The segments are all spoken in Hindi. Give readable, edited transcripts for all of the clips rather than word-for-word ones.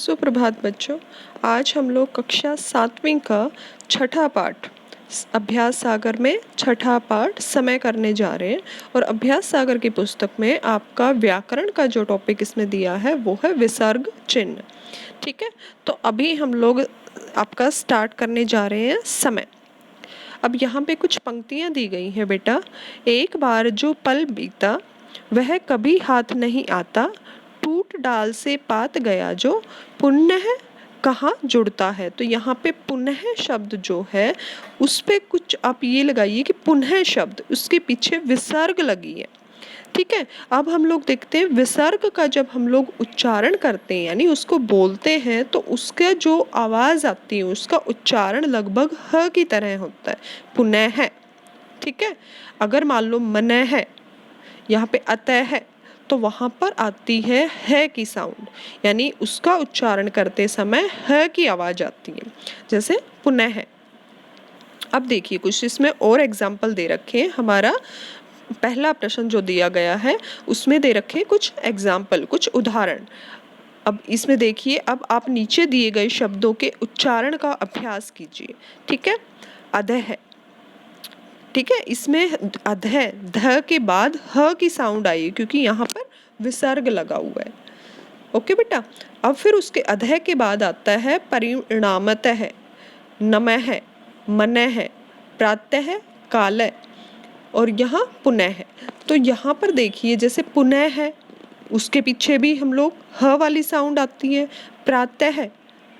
सुप्रभात बच्चों। आज हम लोग कक्षा 7वीं का छठा पाठ अभ्यास सागर में छठा पाठ समय करने जा रहे हैं। और अभ्यास सागर की पुस्तक में आपका व्याकरण का जो टॉपिक इसमें दिया है वो है विसर्ग चिन्ह। ठीक है, तो अभी हम लोग आपका स्टार्ट करने जा रहे हैं समय। अब यहाँ पे कुछ पंक्तियाँ दी गई हैं बेटा। एक बार जो पल बीता वह कभी हाथ नहीं आता, टूट डाल से पात गया जो पुनः कहाँ जुड़ता है। तो यहाँ पे पुनः शब्द जो है उस पे कुछ आप ये लगाइए कि पुनः शब्द उसके पीछे विसर्ग लगी है। ठीक है, अब हम लोग देखते हैं विसर्ग का जब हम लोग उच्चारण करते हैं यानी उसको बोलते हैं तो उसका जो आवाज आती है उसका उच्चारण लगभग ह की तरह होता है, पुनः है। ठीक है, अगर मान लो मन है, यहाँ पे अतः है, तो वहां पर आती है की साउंड, यानी उसका उच्चारण करते समय ह की आवाज आती है, जैसे पुनः है। अब देखिए कुछ इसमें और एग्जाम्पल दे रखे हैं। हमारा पहला प्रश्न जो दिया गया है उसमें दे रखे कुछ एग्जाम्पल, कुछ उदाहरण। अब इसमें देखिए, अब आप नीचे दिए गए शब्दों के उच्चारण का अभ्यास कीजिए। ठीक है, अधः है। ठीक है, इसमें अधः ध के बाद ह की साउंड आई क्योंकि यहाँ पर विसर्ग लगा हुआ है। ओके बेटा, अब फिर उसके अधः के बाद आता है परिणामतः है, नमः है, मनः है, प्रातः है, कालः और यहाँ पुनः है। तो यहाँ पर देखिए जैसे पुनः है उसके पीछे भी हम लोग ह वाली साउंड आती है। प्रातः है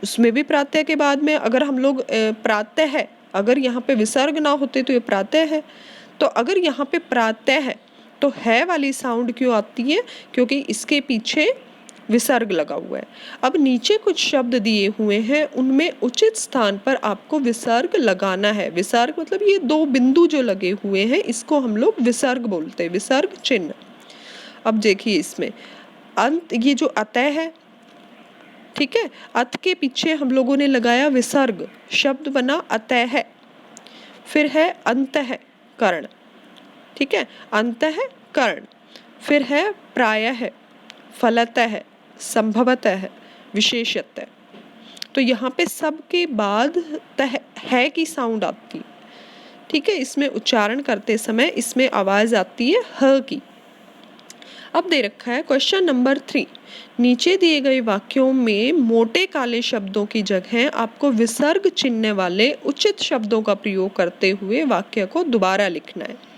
उसमें भी प्रातः के बाद में अगर हम लोग प्रातः है, अगर यहाँ पे विसर्ग ना होते तो ये प्रातः है। तो अगर यहाँ पे प्रातः है तो है वाली साउंड क्यों आती है, क्योंकि इसके पीछे विसर्ग लगा हुआ है। अब नीचे कुछ शब्द दिए हुए हैं, उनमें उचित स्थान पर आपको विसर्ग लगाना है। विसर्ग मतलब ये दो बिंदु जो लगे हुए हैं इसको हम लोग विसर्ग बोलते हैं, विसर्ग चिन्ह। अब देखिए इसमें अंत, ये जो अतः है, ठीक है, अत के पीछे हम लोगों ने लगाया विसर्ग, शब्द बना अतः है। फिर है अंतः कर्ण, ठीक है, अंतः कर्ण। फिर है प्रायः, फलतः, संभवतः, विशेषतः। तो यहाँ पे सब के बाद तह है की साउंड आती है। ठीक है, इसमें उच्चारण करते समय इसमें आवाज आती है ह की। अब दे रखा है क्वेश्चन नंबर 3। नीचे दिए गए वाक्यों में मोटे काले शब्दों की जगह आपको विसर्ग चिन्ह वाले उचित शब्दों का प्रयोग करते हुए वाक्य को दोबारा लिखना है।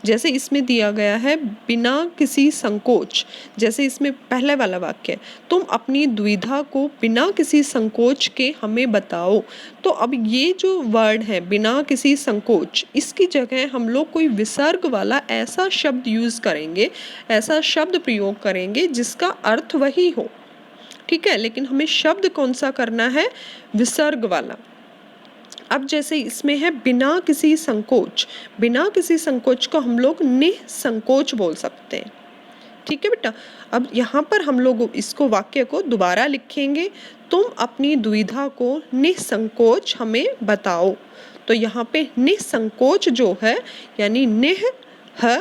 जैसे इसमें दिया गया है बिना किसी संकोच, जैसे इसमें पहले वाला वाक्य, तुम अपनी द्विधा को बिना किसी संकोच के हमें बताओ। तो अब ये जो वर्ड है बिना किसी संकोच, इसकी जगह हम लोग कोई विसर्ग वाला ऐसा शब्द यूज करेंगे, ऐसा शब्द प्रयोग करेंगे जिसका अर्थ वही हो। ठीक है, लेकिन हमें शब्द कौन सा करना है, विसर्ग वाला। अब जैसे इसमें है बिना किसी संकोच, बिना किसी संकोच को हम लोग निसंकोच बोल सकते हैं। ठीक है बेटा, अब यहाँ पर हम लोग इसको वाक्य को दोबारा लिखेंगे, तुम अपनी दुविधा को निसंकोच हमें बताओ। तो यहाँ पे निसंकोच जो है यानी निह ह,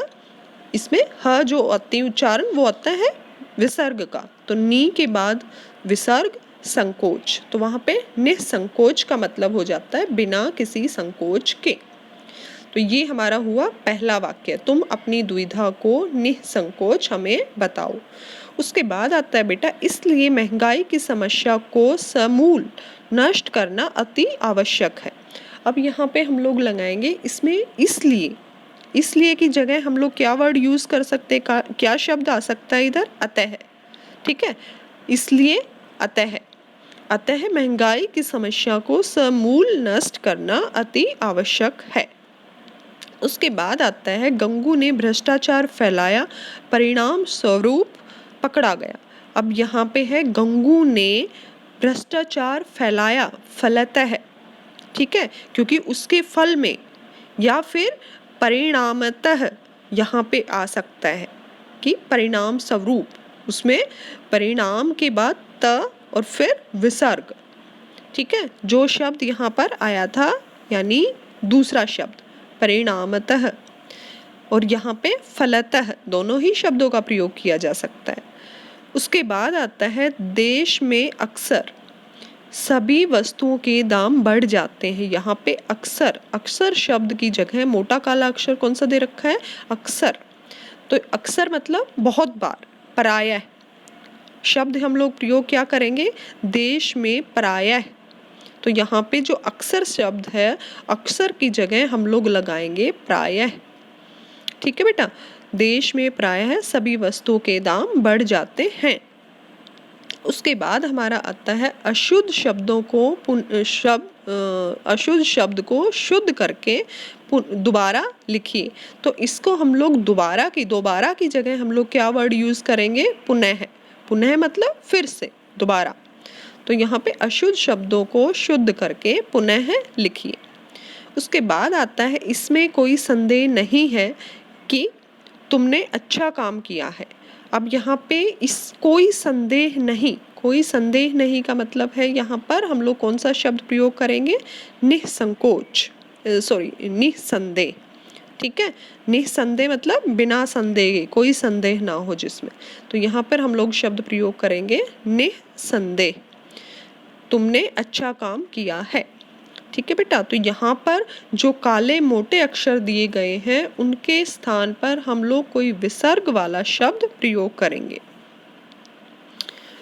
इसमें ह जो आती है उच्चारण वो आता है विसर्ग का, तो नी के बाद विसर्ग संकोच, तो वहां पे निसंकोच का मतलब हो जाता है बिना किसी संकोच के। तो ये हमारा हुआ पहला वाक्य, तुम अपनी दुविधा को निसंकोच हमें बताओ। उसके बाद आता है बेटा, इसलिए महंगाई की समस्या को समूल नष्ट करना अति आवश्यक है। अब यहाँ पे हम लोग लगाएंगे इसमें इसलिए, इसलिए की जगह हम लोग क्या वर्ड यूज कर सकते हैं, क्या शब्द आ सकता है इधर, अतः है। ठीक है, इसलिए अतः, अतः महंगाई की समस्या को समूल नष्ट करना अति आवश्यक है। उसके बाद आता है गंगू ने भ्रष्टाचार फैलाया, परिणाम स्वरूप पकड़ा गया। अब यहाँ पे है गंगू ने भ्रष्टाचार फैलाया, फलतः है। ठीक है, क्योंकि उसके फल में या फिर परिणामतः यहाँ पे आ सकता है कि परिणाम स्वरूप, उसमें परिणाम के बाद त और फिर विसर्ग। ठीक है, जो शब्द यहाँ पर आया था यानी दूसरा शब्द परिणामतः और यहाँ पे फलतः, दोनों ही शब्दों का प्रयोग किया जा सकता है। उसके बाद आता है देश में अक्सर सभी वस्तुओं के दाम बढ़ जाते हैं। यहाँ पे अक्सर, अक्सर शब्द की जगह मोटा काला अक्षर कौन सा दे रखा है? अक्सर। तो अक्सर मतलब बहुत बार, प्रायः शब्द हम लोग प्रयोग क्या करेंगे? देश में प्रायः। तो यहाँ पे जो अक्सर शब्द है, अक्सर की जगह हम लोग लगाएंगे प्रायः। ठीक है बेटा, देश में प्रायः सभी वस्तुओं के दाम बढ़ जाते हैं। उसके बाद हमारा आता है अशुद्ध शब्दों को अशुद्ध शब्द को शुद्ध करके दोबारा लिखिए। तो इसको हम लोग दोबारा की जगह हम लोग क्या वर्ड यूज करेंगे? पुनः। पुनः मतलब फिर से, दोबारा। तो यहाँ पे अशुद्ध शब्दों को शुद्ध करके पुनः लिखिए। उसके बाद आता है इसमें कोई संदेह नहीं है कि तुमने अच्छा काम किया है। अब यहाँ पे इस कोई संदेह नहीं का मतलब है यहाँ पर हम लोग कौन सा शब्द प्रयोग करेंगे? निसंकोच, निसंदेह। ठीक है, निसंदेह मतलब बिना संदेह, कोई संदेह ना हो जिसमें। तो यहाँ पर हम लोग शब्द प्रयोग करेंगे निसंदेह, तुमने अच्छा काम किया है। ठीक है बेटा, तो यहाँ पर जो काले मोटे अक्षर दिए गए हैं उनके स्थान पर हम लोग कोई विसर्ग वाला शब्द प्रयोग करेंगे।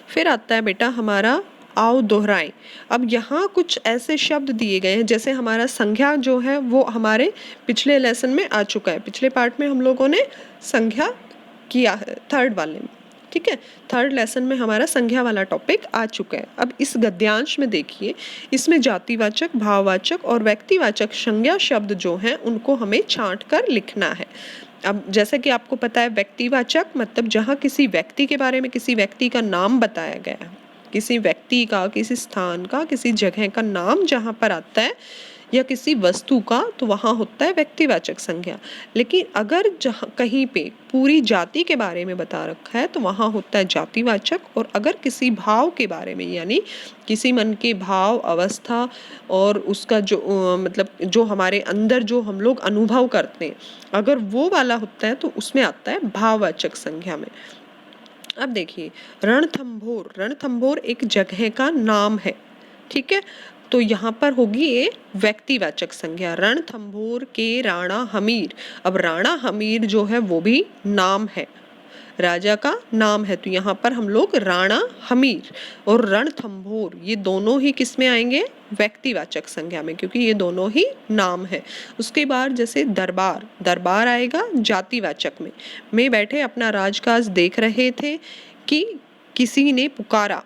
फिर आता है बेटा हमारा आओ दोहराएं। अब यहाँ कुछ ऐसे शब्द दिए गए हैं, जैसे हमारा संज्ञा जो है वो हमारे पिछले लेसन में आ चुका है, पिछले पार्ट में हम लोगों ने संज्ञा किया है, थर्ड वाले में। ठीक है, थर्ड लेसन में हमारा संज्ञा वाला टॉपिक आ चुका है। अब इस गद्यांश में देखिए, इसमें जातिवाचक, भाववाचक और व्यक्तिवाचक संज्ञा शब्द जो हैं उनको हमें छांट कर लिखना है। अब जैसे कि आपको पता है व्यक्तिवाचक मतलब जहाँ किसी व्यक्ति के बारे में, किसी व्यक्ति का नाम बताया गया है, किसी व्यक्ति का, किसी स्थान का, किसी जगह का नाम जहाँ पर आता है या किसी वस्तु का, तो वहाँ होता है व्यक्तिवाचक संज्ञा। लेकिन अगर जहाँ कहीं पे पूरी जाति के बारे में बता रखा है तो वहाँ होता है जातिवाचक। और अगर किसी भाव के बारे में, यानी किसी मन के भाव, अवस्था और उसका जो मतलब जो हमारे अंदर जो हम लोग अनुभव करते हैं, अगर वो वाला होता है तो उसमें आता है भाववाचक संज्ञा में। अब देखिए रणथंभौर, रणथंभौर एक जगह का नाम है। ठीक है, तो यहाँ पर होगी ये व्यक्तिवाचक संज्ञा, रणथंभौर के राणा हमीर। अब राणा हमीर जो है वो भी नाम है, राजा का नाम है। तो यहाँ पर हम लोग राणा हमीर और रणथंभौर ये दोनों ही किस में आएंगे? व्यक्तिवाचक संज्ञा में, क्योंकि ये दोनों ही नाम है। उसके बाद जैसे दरबार, दरबार आएगा जातिवाचक में। मैं बैठे अपना राजकाज देख रहे थे कि किसी ने पुकारा,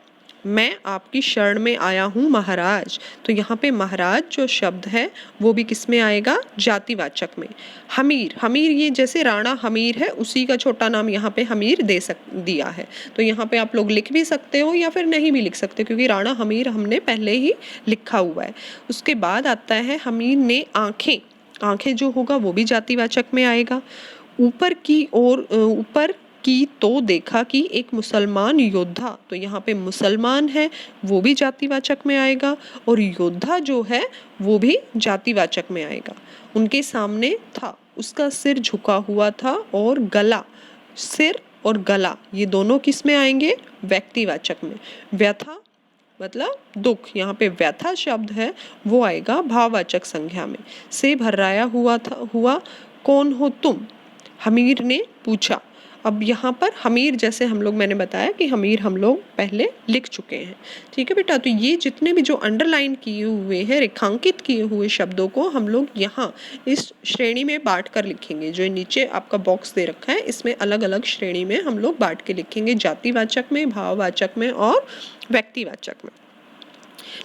मैं आपकी शरण में आया हूँ महाराज। तो यहाँ पे महाराज जो शब्द है वो भी किस में आएगा? जातिवाचक में। हमीर, हमीर ये जैसे राणा हमीर है उसी का छोटा नाम यहाँ पे हमीर दिया है। तो यहाँ पे आप लोग लिख भी सकते हो या फिर नहीं भी लिख सकते, क्योंकि राणा हमीर हमने पहले ही लिखा हुआ है। उसके बाद आता है हमीर ने आंखें, आंखें जो होगा वो भी जातिवाचक में आएगा। ऊपर की ओर, ऊपर की तो देखा कि एक मुसलमान योद्धा, तो यहाँ पे मुसलमान है वो भी जातिवाचक में आएगा और योद्धा जो है वो भी जातिवाचक में आएगा। उनके सामने था, उसका सिर झुका हुआ था और गला, सिर और गला ये दोनों किस में आएंगे? व्यक्तिवाचक में। व्यथा मतलब दुख, यहाँ पे व्यथा शब्द है वो आएगा भाववाचक संज्ञा में। से भर्राया हुआ कौन हो तुम? हमीर ने पूछा। अब यहाँ पर हमीर जैसे हम लोग, मैंने बताया कि हमीर हम लोग पहले लिख चुके हैं। ठीक है बेटा, तो ये जितने भी जो अंडरलाइन किए हुए हैं, रेखांकित किए हुए शब्दों को हम लोग यहाँ इस श्रेणी में बांट कर लिखेंगे। जो नीचे आपका बॉक्स दे रखा है इसमें अलग अलग श्रेणी में हम लोग बांट के लिखेंगे, जातिवाचक में, भाववाचक में और व्यक्तिवाचक में।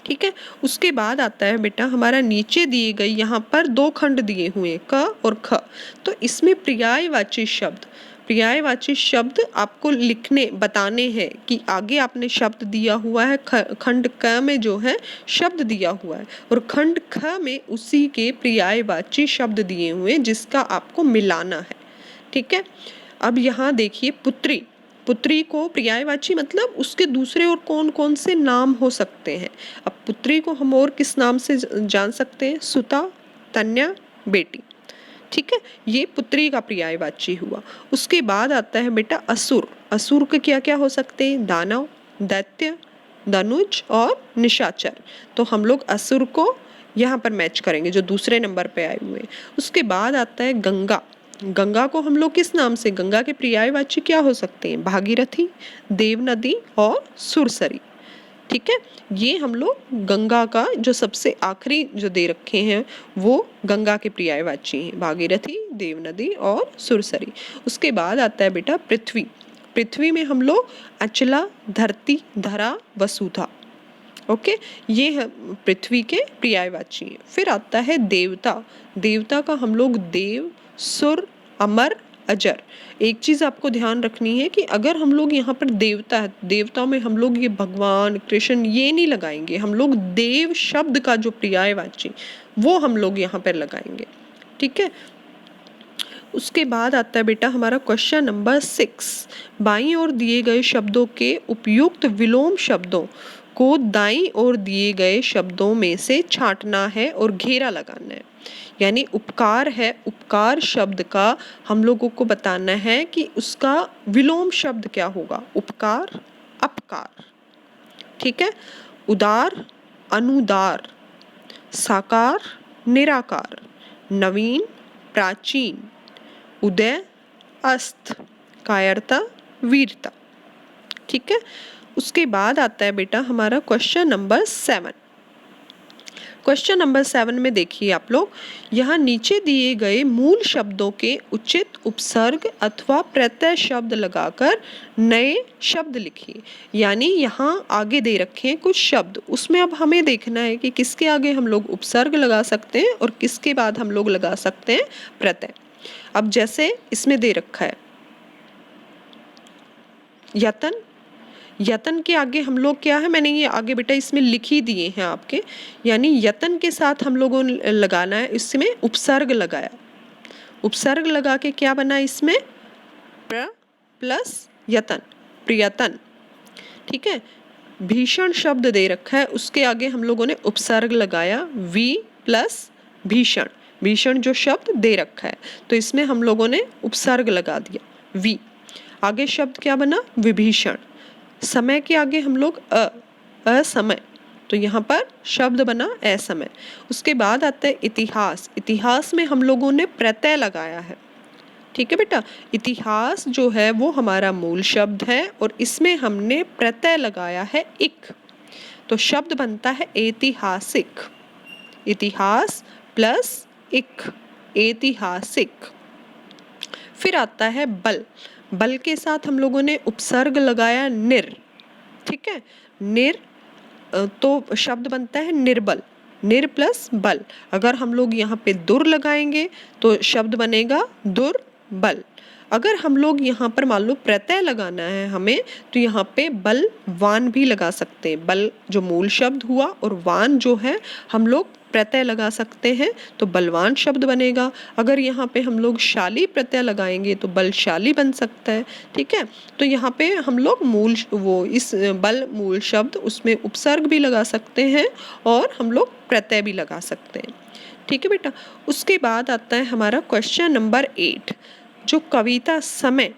ठीक है, उसके बाद आता है बेटा हमारा नीचे दिए गए यहाँ पर दो खंड दिए हुए क और ख। तो इसमें पर्यायवाची शब्द, पर्यायवाची शब्द आपको लिखने बताने हैं कि आगे आपने शब्द दिया हुआ है, खंड क में जो है शब्द दिया हुआ है और खंड ख में उसी के पर्यायवाची शब्द दिए हुए जिसका आपको मिलाना है। ठीक है, अब यहाँ देखिए पुत्री, पुत्री को पर्यायवाची मतलब उसके दूसरे और कौन कौन से नाम हो सकते हैं। अब पुत्री को हम और किस नाम से जान सकते हैं? सुता, तन्या, बेटी। ठीक है, ये पुत्री का पर्यायवाची हुआ। उसके बाद आता है बेटा असुर। असुर के क्या क्या हो सकते हैं? दानव, दैत्य, धनुज और निशाचर। तो हम लोग असुर को यहाँ पर मैच करेंगे जो दूसरे नंबर पे आए हुए हैं। उसके बाद आता है गंगा। गंगा को हम लोग किस नाम से, गंगा के पर्यायवाची क्या हो सकते हैं? भागीरथी, देवनदी और सुरसरी। ठीक है, ये हम लोग गंगा का जो सबसे आखिरी जो दे रखे हैं वो गंगा के पर्यायवाची हैं, भागीरथी, देवनदी और सुरसरी। उसके बाद आता है बेटा पृथ्वी। पृथ्वी में हम लोग अचला, धरती, धरा, वसुधा। ओके, ये है पृथ्वी के पर्यायवाची हैं। फिर आता है देवता। देवता का हम लोग देव, सुर, अमर, अजर। एक चीज आपको ध्यान रखनी है कि अगर हम लोग यहाँ पर देवता है, देवताओं में हम लोग ये भगवान, कृष्ण ये नहीं लगाएंगे, हम लोग देव शब्द का जो पर्यायवाची वो हम लोग यहाँ पर लगाएंगे। ठीक है, उसके बाद आता है बेटा हमारा क्वेश्चन नंबर 6। बाईं ओर दिए गए शब्दों के उपयुक्त विलोम शब्दों को दाईं ओर दिए गए शब्दों में से छांटना है और घेरा लगाना है। यानी उपकार है, उपकार शब्द का हम लोगों को बताना है कि उसका विलोम शब्द क्या होगा। उपकार, अपकार। ठीक है, उदार, अनुदार, साकार, निराकार, नवीन, प्राचीन, उदय, अस्त, कायरता, वीरता। ठीक है, उसके बाद आता है बेटा हमारा क्वेश्चन नंबर 7। क्वेश्चन नंबर 7 में देखिए आप लोग, यहाँ नीचे दिए गए मूल शब्दों के उचित उपसर्ग अथवा प्रत्यय शब्द लगाकर नए शब्द लिखिए। यानी यहाँ आगे दे रखे हैं कुछ शब्द, उसमें अब हमें देखना है कि किसके आगे हम लोग उपसर्ग लगा सकते हैं और किसके बाद हम लोग लगा सकते हैं प्रत्यय। अब जैसे इसमें दे रखा है यतन। यतन के आगे हम लोग क्या है, मैंने ये आगे बेटा इसमें लिख ही दिए हैं आपके। यानी यतन के साथ हम लोगों ने लगाना है, इसमें उपसर्ग लगाया। उपसर्ग लगा के क्या बना इसमें? प्र प्लस यतन, प्रियतन। ठीक है, भीषण शब्द दे रखा है, उसके आगे हम लोगों ने उपसर्ग लगाया वी प्लस भीषण। भीषण जो शब्द दे रखा है तो इसमें हम लोगों ने उपसर्ग लगा दिया वी। आगे शब्द क्या बना? विभीषण। समय के आगे हम लोग असमय, तो यहाँ पर शब्द बना असमय। उसके बाद आता है इतिहास। इतिहास में हम लोगों ने प्रत्यय लगाया है। ठीक है बेटा, इतिहास जो है वो हमारा मूल शब्द है और इसमें हमने प्रत्यय लगाया है इक, तो शब्द बनता है ऐतिहासिक। इतिहास प्लस इक, ऐतिहासिक। फिर आता है बल। बल के साथ हम लोगों ने उपसर्ग लगाया निर। ठीक है, निर, तो शब्द बनता है निर्बल। निर प्लस बल। अगर हम लोग यहाँ पे दुर लगाएंगे तो शब्द बनेगा दुर्बल। अगर हम लोग यहाँ पर मान लो प्रत्यय लगाना है हमें, तो यहाँ पे बलवान भी लगा सकते हैं। बल जो मूल शब्द हुआ और वान जो है हम लोग प्रत्यय लगा सकते हैं, तो बलवान शब्द बनेगा। अगर यहाँ पे हम लोग शाली प्रत्यय लगाएंगे तो बलशाली बन सकता है। ठीक है, तो यहाँ पे हम लोग मूल वो इस बल मूल शब्द उसमें उपसर्ग भी लगा सकते हैं और हम लोग प्रत्यय भी लगा सकते हैं। ठीक है बेटा, उसके बाद आता है हमारा क्वेश्चन नंबर 8। जो कविता समय,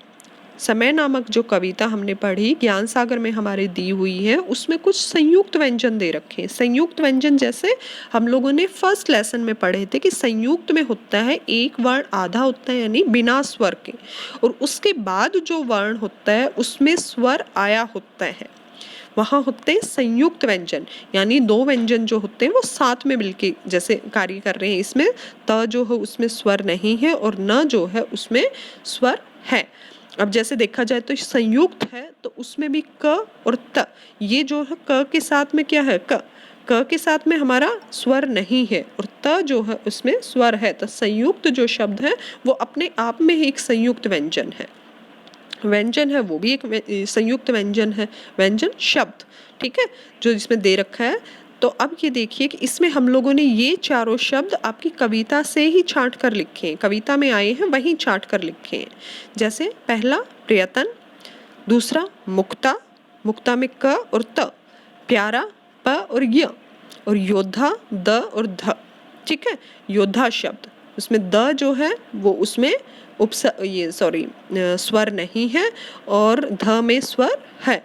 समय नामक जो कविता हमने पढ़ी ज्ञान सागर में हमारे दी हुई है, उसमें कुछ संयुक्त व्यंजन दे रखे हैं। संयुक्त व्यंजन जैसे हम लोगों ने फर्स्ट लेसन में पढ़े थे कि संयुक्त में होता है एक वर्ण आधा होता है यानी बिना स्वर के, और उसके बाद जो वर्ण होता है उसमें स्वर आया होता है, वहाँ होते हैं संयुक्त व्यंजन। यानी दो व्यंजन जो होते हैं वो साथ में मिलके जैसे कार्य कर रहे हैं। इसमें त जो है उसमें स्वर नहीं है और न जो है उसमें स्वर है। अब जैसे देखा जाए तो संयुक्त है तो उसमें भी क और त, ये जो है क के साथ में क्या है? क के साथ में हमारा स्वर नहीं है और त जो है उसमें स्वर है। तो संयुक्त जो शब्द है वो अपने आप में ही एक संयुक्त व्यंजन है। व्यंजन है वो भी एक संयुक्त व्यंजन है, व्यंजन शब्द। ठीक है, जो इसमें दे रखा है। तो अब ये देखिए कि इसमें हम लोगों ने ये चारों शब्द आपकी कविता से ही छांट कर लिखे हैं, कविता में आए हैं वहीं छांट कर लिखे हैं। जैसे पहला प्रयत्न, दूसरा मुक्ता, मुक्ता में क और त, प्यारा प और य, और योद्धा द और ध। ठीक है, योद्धा शब्द उसमें द जो है वो उसमें स्वर नहीं है और ध में स्वर है।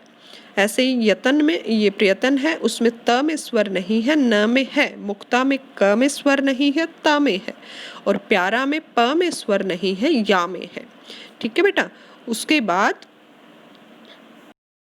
ऐसे ही यतन में ये प्रयतन है, उसमें त में स्वर नहीं है, न में है। मुक्ता में क में स्वर नहीं है, ता में है। और प्यारा में प में स्वर नहीं है, या में है। ठीक है बेटा। उसके बाद